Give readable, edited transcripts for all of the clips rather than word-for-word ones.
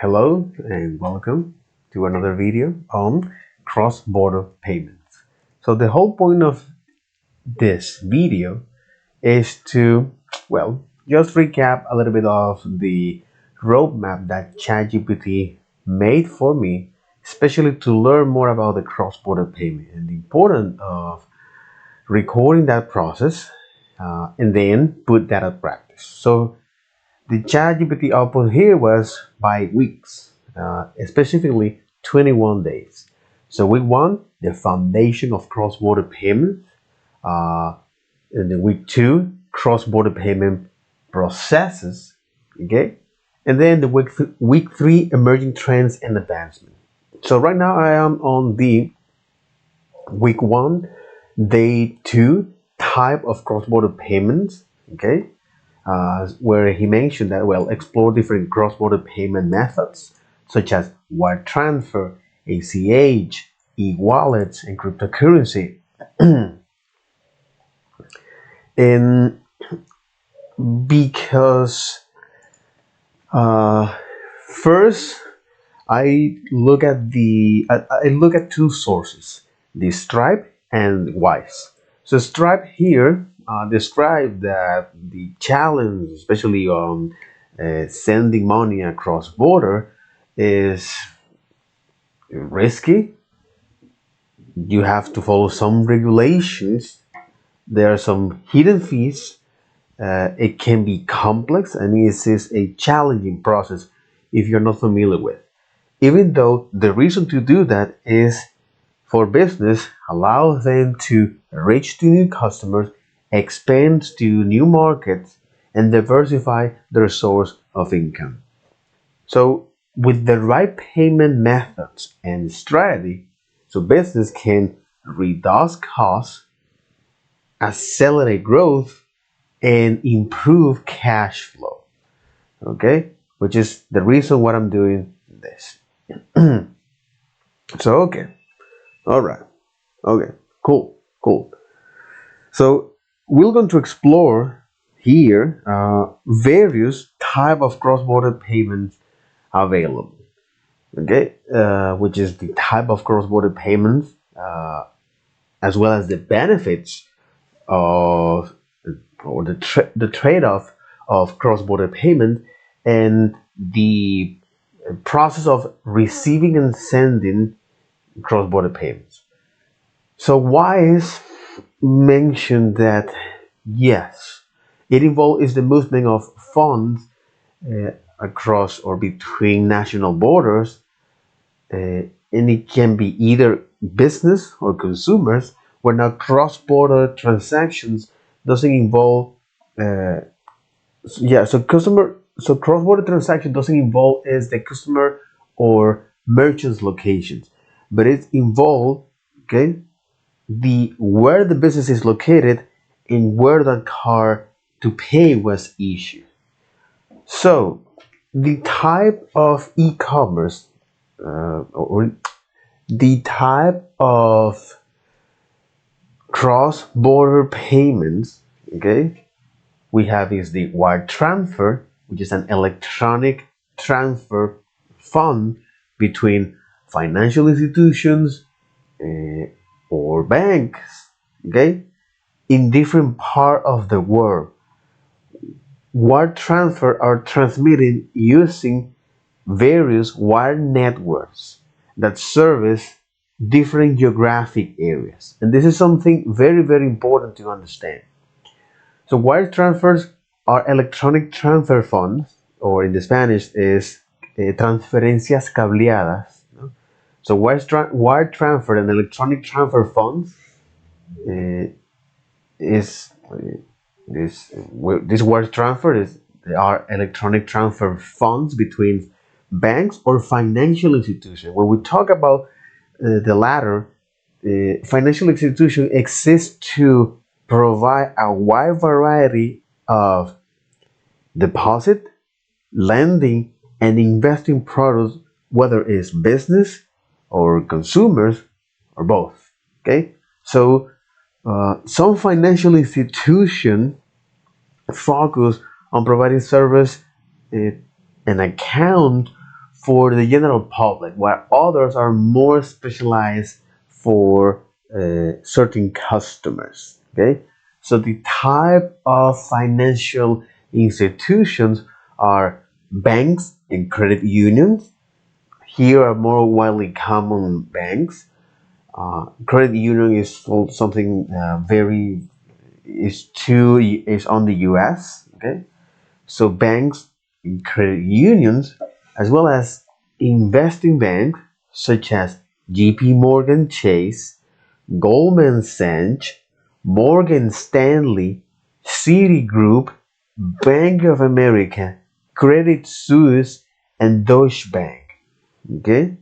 Hello and welcome to another video on cross-border payments. So the whole point of this video is to, just recap a little bit of the roadmap that ChatGPT made for me, especially to learn more about the cross-border payment and the importance of recording that process and then put that at practice. So the ChatGPT output here was by weeks, specifically 21 days. So week one, the foundation of cross-border payments. And then week two, cross-border payment processes. Okay, and then the week three, emerging trends and advancement. So right now I am on the week one, day two type of cross-border payments. Okay, where he mentioned that explore different cross-border payment methods such as wire transfer, ACH, e-wallets, and cryptocurrency. And because first I look at two sources, the Stripe and Wise. So Stripe here describe that the challenge, especially on sending money across border, is risky. You have to follow some regulations. There are some hidden fees. It can be complex, and it is a challenging process if you're not familiar with. Even though the reason to do that is for business, allow them to reach to new customers, expand to new markets, and diversify their source of income. So with the right payment methods and strategy, so business can reduce costs, accelerate growth, and improve cash flow. Okay, which is the reason why I'm doing this. So all right, cool. So we're going to explore here various type of cross-border payments available. Okay, which is the type of cross-border payments, as well as the benefits of or the trade-off of cross-border payment and the process of receiving and sending cross-border payments. So Wise mentioned that yes, it involves the movement of funds across or between national borders, and it can be either business or consumers. Where now cross-border transactions doesn't involve, so cross-border transaction doesn't involve is the customer or merchant's locations, but it involve the where the business is located and where that card to pay was issued. So the type of e-commerce or the type of cross-border payments, we have is the wire transfer, which is an electronic transfer fund between financial institutions or banks, in different part of the world. Wire transfer are transmitted using various wire networks that service different geographic areas. And this is something very, very important to understand. So wire transfers are electronic transfer funds, or in the Spanish is transferencias cableadas. ¿No? So wire transfer and electronic transfer funds is this wire transfer are electronic transfer funds between banks or financial institutions. When we talk about the latter, financial institution exists to provide a wide variety of deposit, lending, and investing products, whether it's business or consumers or both. So some financial institutions focus on providing service and account for the general public, while others are more specialized for certain customers. Okay, so the type of financial institutions are banks and credit unions. Here are more widely common banks. Credit union is something very is on the U.S. Okay, so banks and credit unions, as well as investing banks such as J.P. Morgan Chase, Goldman Sachs, Morgan Stanley, Citigroup, Bank of America, Credit Suisse, and Deutsche Bank. Okay,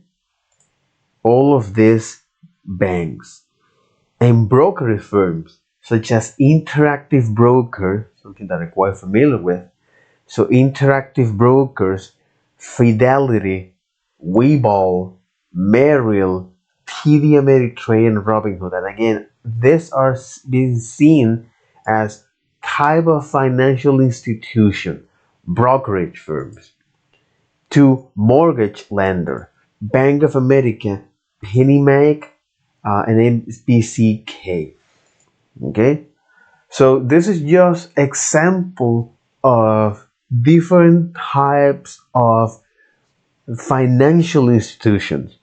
all of these banks and brokerage firms such as Interactive Broker, something that I'm quite familiar with. So Interactive Brokers, Fidelity, Webull, Merrill, TD Ameritrade, and Robinhood. And again, these are being seen as type of financial institution, brokerage firms. To mortgage lender, Bank of America, PennyMac, and MBCK. Okay, so this is just example of different types of financial institutions,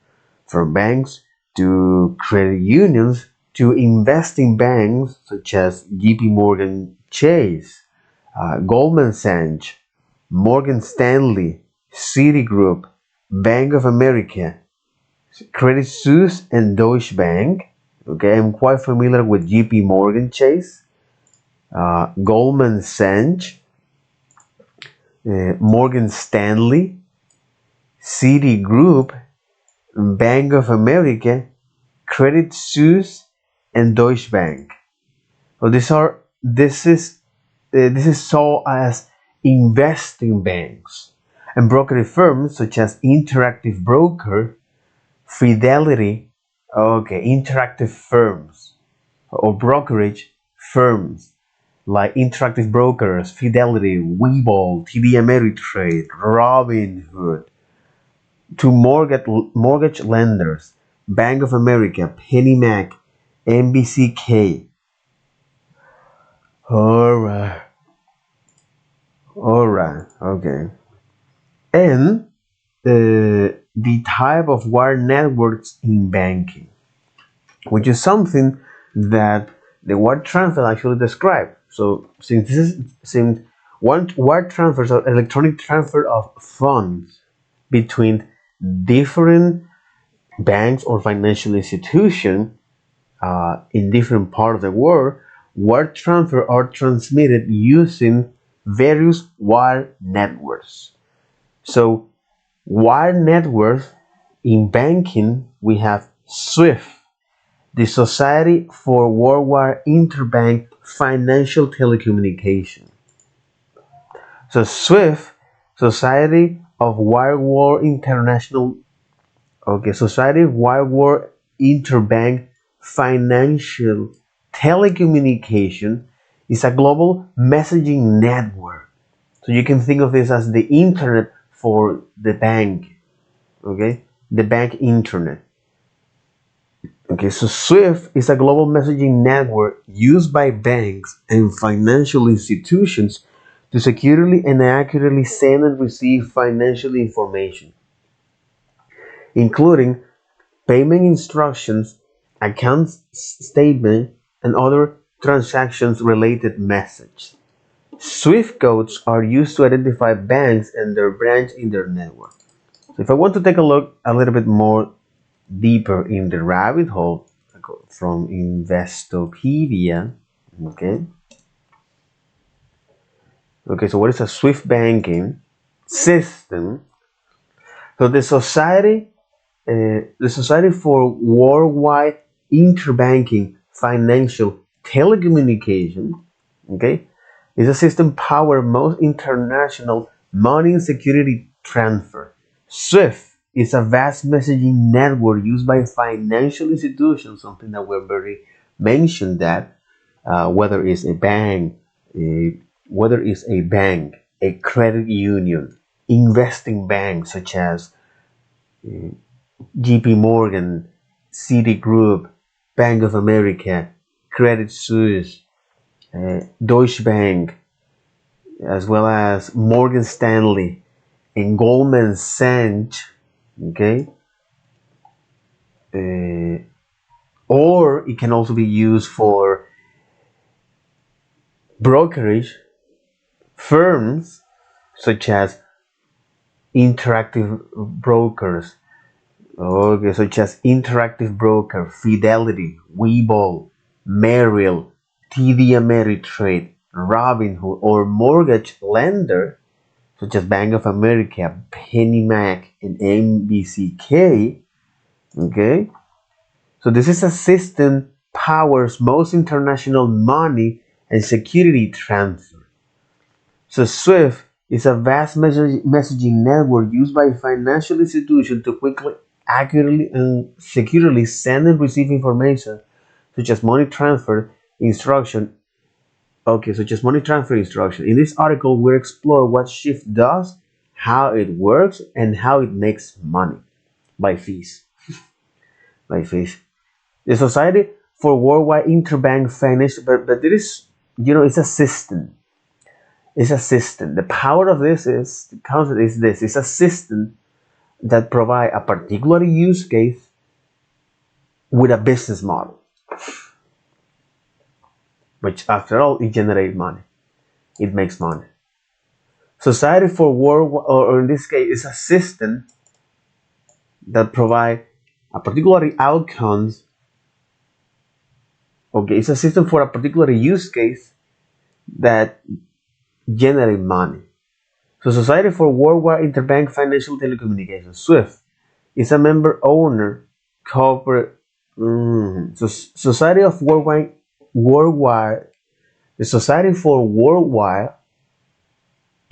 from banks to credit unions to investing banks such as JP Morgan Chase, Goldman Sachs, Morgan Stanley, Citigroup, Bank of America, Credit Suisse, and Deutsche Bank. Okay, I'm quite familiar with JP Morgan Chase, Goldman Sachs, Morgan Stanley, Citigroup, Bank of America, Credit Suisse, and Deutsche Bank. So this is so as investing banks and brokerage firms such as Interactive Broker, Fidelity, okay, interactive firms or brokerage firms like Interactive Brokers, Fidelity, Webull, TD Ameritrade, Robinhood, to mortgage lenders, Bank of America, PennyMac, MBCK. Alright, alright, okay. And the type of wire networks in banking, which is something that the wire transfer actually describes. So since wire transfers are electronic transfer of funds between different banks or financial institutions in different parts of the world, wire transfer are transmitted using various wire networks. So wire networks in banking, we have SWIFT, the Society for Worldwide Interbank Financial Telecommunication. So SWIFT, Society of Worldwide International, okay, Society of Worldwide Interbank Financial Telecommunication is a global messaging network. So you can think of this as the internet for the bank, okay, the bank internet. Okay, so SWIFT is a global messaging network used by banks and financial institutions to securely and accurately send and receive financial information, including payment instructions, account statement, and other transactions related messages. SWIFT codes are used to identify banks and their branch in their network. So if I want to take a look a little bit more deeper in the rabbit hole, I go from Investopedia, okay. Okay, so what is a SWIFT banking system? So the Society for Worldwide Interbanking Financial Telecommunication, okay, is a system power most international money and security transfer. SWIFT is a vast messaging network used by financial institutions, something that we already mentioned, that whether it's a bank, a, whether it's a bank, a credit union, investing bank such as JP Morgan, Citigroup, Bank of America, Credit Suisse, Deutsche Bank, as well as Morgan Stanley and Goldman Sachs, okay? Uh, or it can also be used for brokerage firms such as interactive brokers, okay, such as Interactive Broker, Fidelity, Webull, Merrill, TD Ameritrade, Robinhood, or mortgage lender such as Bank of America, PennyMac, and MBCK. Okay, so this is a system powers most international money and security transfer. So SWIFT is a vast messaging network used by financial institutions to quickly, accurately, and securely send and receive information such as money transfer instruction. Okay, such as money transfer instruction. In this article, we explore what SWIFT does, how it works, and how it makes money by fees. By fees. The Society for Worldwide Interbank Finance, but it is, it's a system. It's a system. The power of this is, the concept is this: it's a system that provide a particular use case with a business model, which after all, it generates money. It makes money. Society for World, or in this case, is a system that provide a particular outcomes. Okay, it's a system for a particular use case that generate money. So Society for Worldwide Interbank Financial Telecommunications, SWIFT, is a member owner corporate. So Society of Worldwide, the Society for Worldwide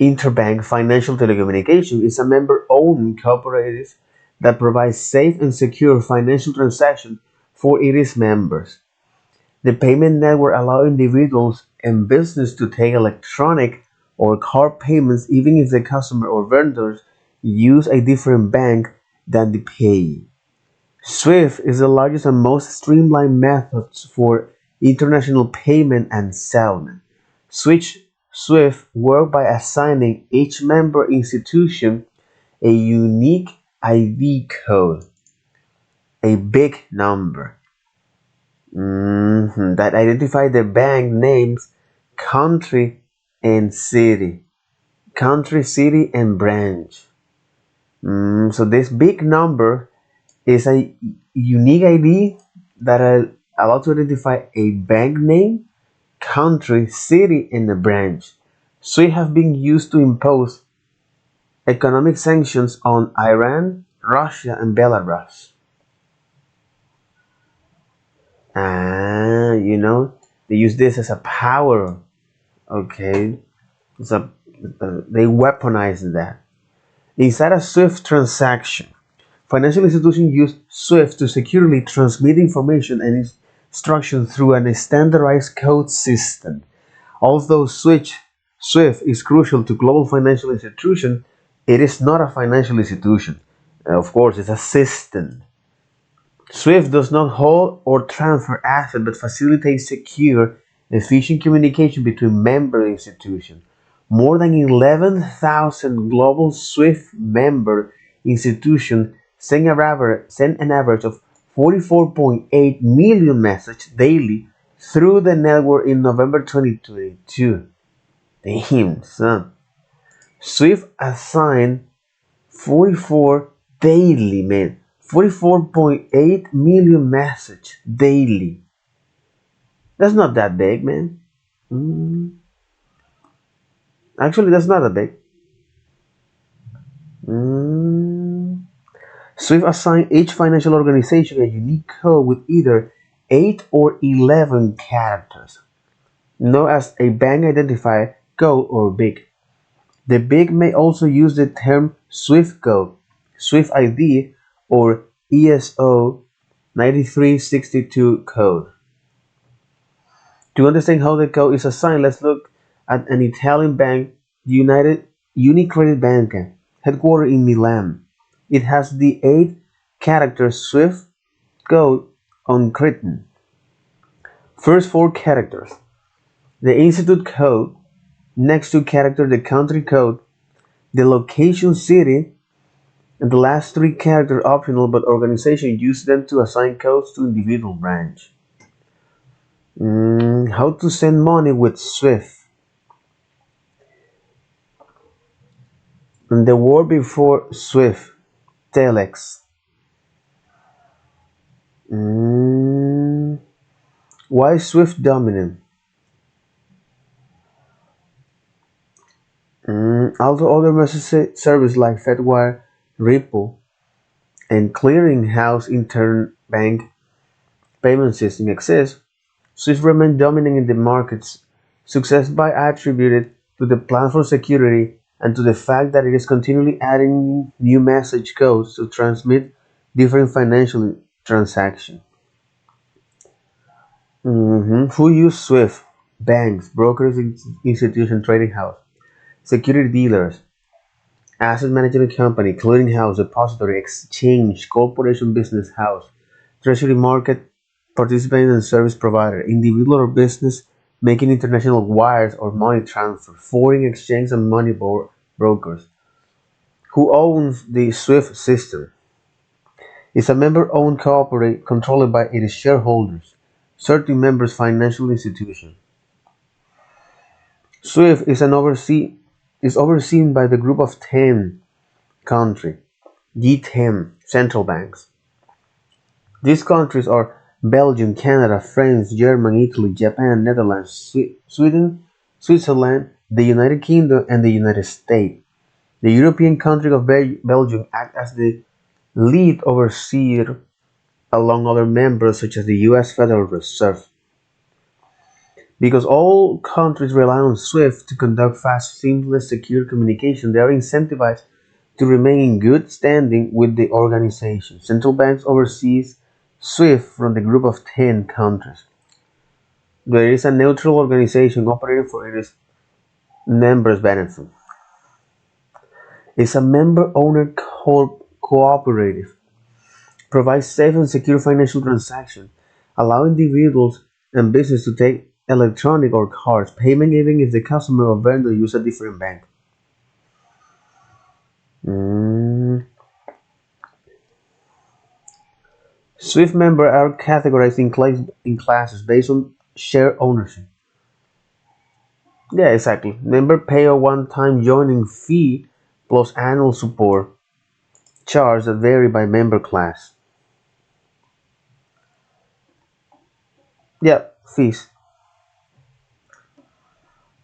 Interbank Financial Telecommunication is a member-owned cooperative that provides safe and secure financial transactions for its members. The payment network allows individuals and businesses to take electronic or card payments even if the customer or vendors use a different bank than the payee. SWIFT is the largest and most streamlined method for international payment and settlement. SWIFT works by assigning each member institution a unique ID code, a big number, that identify the bank names, country, and city. Country, city, and branch. So this big number is a unique ID that allows to identify a bank name, country, city, and a branch. SWIFT have been used to impose economic sanctions on Iran, Russia, and Belarus. They use this as a power. Okay, so they weaponize that. Inside a SWIFT transaction, financial institutions use SWIFT to securely transmit information and instructions through a standardized code system. Although SWIFT is crucial to global financial institutions, it is not a financial institution. Of course, it's a system. SWIFT does not hold or transfer assets but facilitates secure, efficient communication between member institutions. More than 11,000 global SWIFT member institutions send an average of 44.8 million messages daily through the network in November 2022. Damn, son. SWIFT assigned 44 daily, man. 44.8 million messages daily. That's not that big, man. Actually, that's not that big. SWIFT assigns each financial organization a unique code with either 8 or 11 characters, known as a bank identifier code or BIC. The BIC may also use the term SWIFT code, SWIFT ID, or ESO 9362 code. To understand how the code is assigned, let's look at an Italian bank, Unicredit Bank, headquartered in Milan. It has the 8-character Swift code uncrypted. First 4 characters, the institute code, next 2 characters, the country code, the location city, and the last 3 characters optional, but organizations use them to assign codes to individual branch. How to send money with Swift. And the word before Swift, telex. Mm, why Swift dominant? Also, other message services like Fedwire, Ripple, and clearinghouse interbank payment system exist. Swift remained dominant in the market's success by attributed to the platform security and to the fact that it is continually adding new message codes to transmit different financial transactions. Who use Swift? Banks, brokers, institutions, trading house, security dealers, asset management company, clearinghouse, depository, exchange, corporation, business house, treasury market participant and service provider, individual or business making international wires or money transfer, foreign exchange and money brokers. Who owns the SWIFT system? It's a member-owned corporate controlled by its shareholders, certain members' financial institution. SWIFT is overseen by the Group of 10 country (G10) central banks. These countries are Belgium, Canada, France, Germany, Italy, Japan, Netherlands, Sweden, Switzerland, the United Kingdom, and the United States. The European country of Belgium acts as the lead overseer along other members such as the US Federal Reserve. Because all countries rely on SWIFT to conduct fast, seamless, secure communication, they are incentivized to remain in good standing with the organization. Central banks oversees SWIFT from the Group of 10 countries. There is a neutral organization operating for its members' benefit. It's a member-owned cooperative, provides safe and secure financial transactions, allow individuals and businesses to take electronic or cards payment even if the customer or vendor use a different bank. Mm. SWIFT members are categorized in classes based on share ownership. Yeah, exactly. Members pay a one-time joining fee plus annual support charges that vary by member class. Yeah, fees.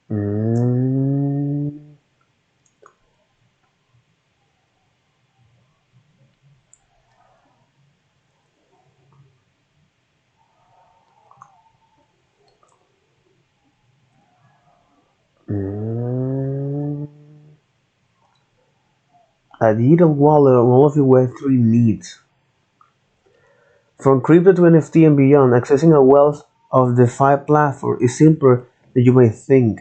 Mm, mm. A digital wallet on all of your Web3 needs. From crypto to NFT and beyond, accessing a wealth of DeFi platform is simpler than you may think.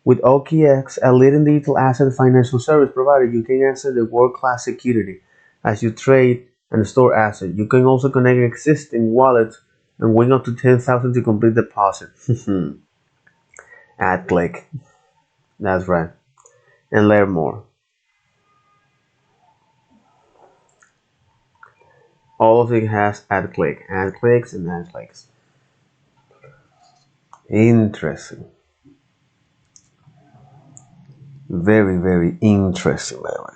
With OKX, a leading digital asset financial service provider, you can access the world-class security as you trade and store assets. You can also connect existing wallets and win up to 10,000 to complete deposit. Add click. That's right. And learn more. All of it has add click, add clicks, and add clicks. Interesting. Very, very interesting, by the way.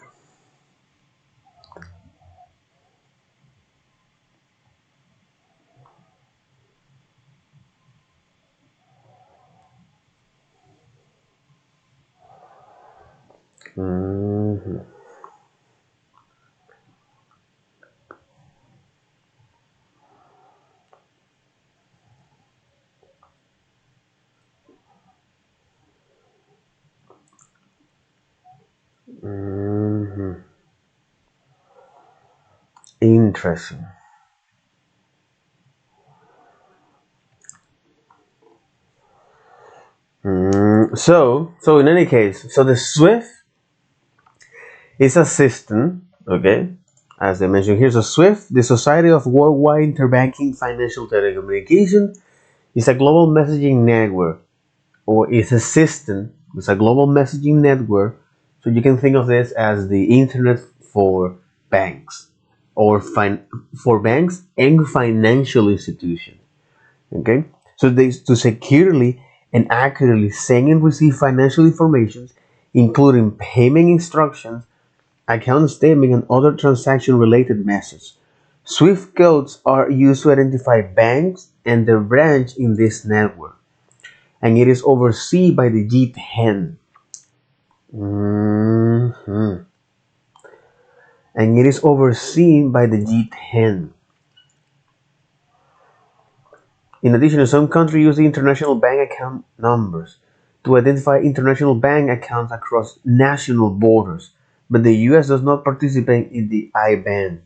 Mhm. Mhm. Interesting. So in any case, so the Swift is a system, okay, As I mentioned here, so SWIFT, the Society of Worldwide Interbanking Financial Telecommunication, is a global messaging network, or is a system. It's a global messaging network. So you can think of this as the internet for banks, or for banks and financial institutions. Okay, so they to securely and accurately send and receive financial information, including payment instructions, account statement, and other transaction-related messages. SWIFT codes are used to identify banks and their branch in this network, and it is overseen by the G10. Mhm. And it is overseen by the G10. In addition, some countries use the international bank account numbers to identify international bank accounts across national borders, but the US does not participate in the IBAN.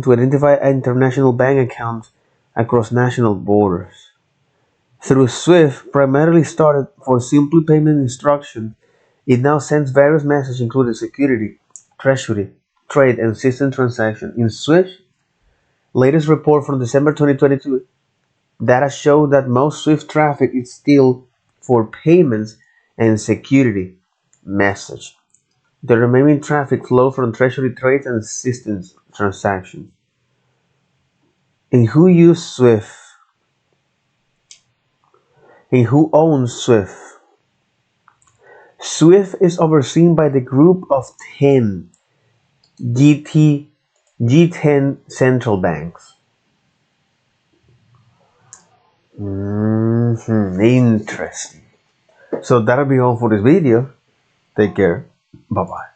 To identify international bank accounts across national borders. Through SWIFT, primarily started for simple payment instructions, it now sends various messages including security, treasury, trade, and system transactions. In SWIFT, latest report from December 2022, data show that most SWIFT traffic is still for payments and security message. The remaining traffic flow from treasury trades and systems transactions. And who use SWIFT? And who owns SWIFT? SWIFT is overseen by the Group of 10 G10 central banks. Interesting. So that'll be all for this video. Take care. Bye bye.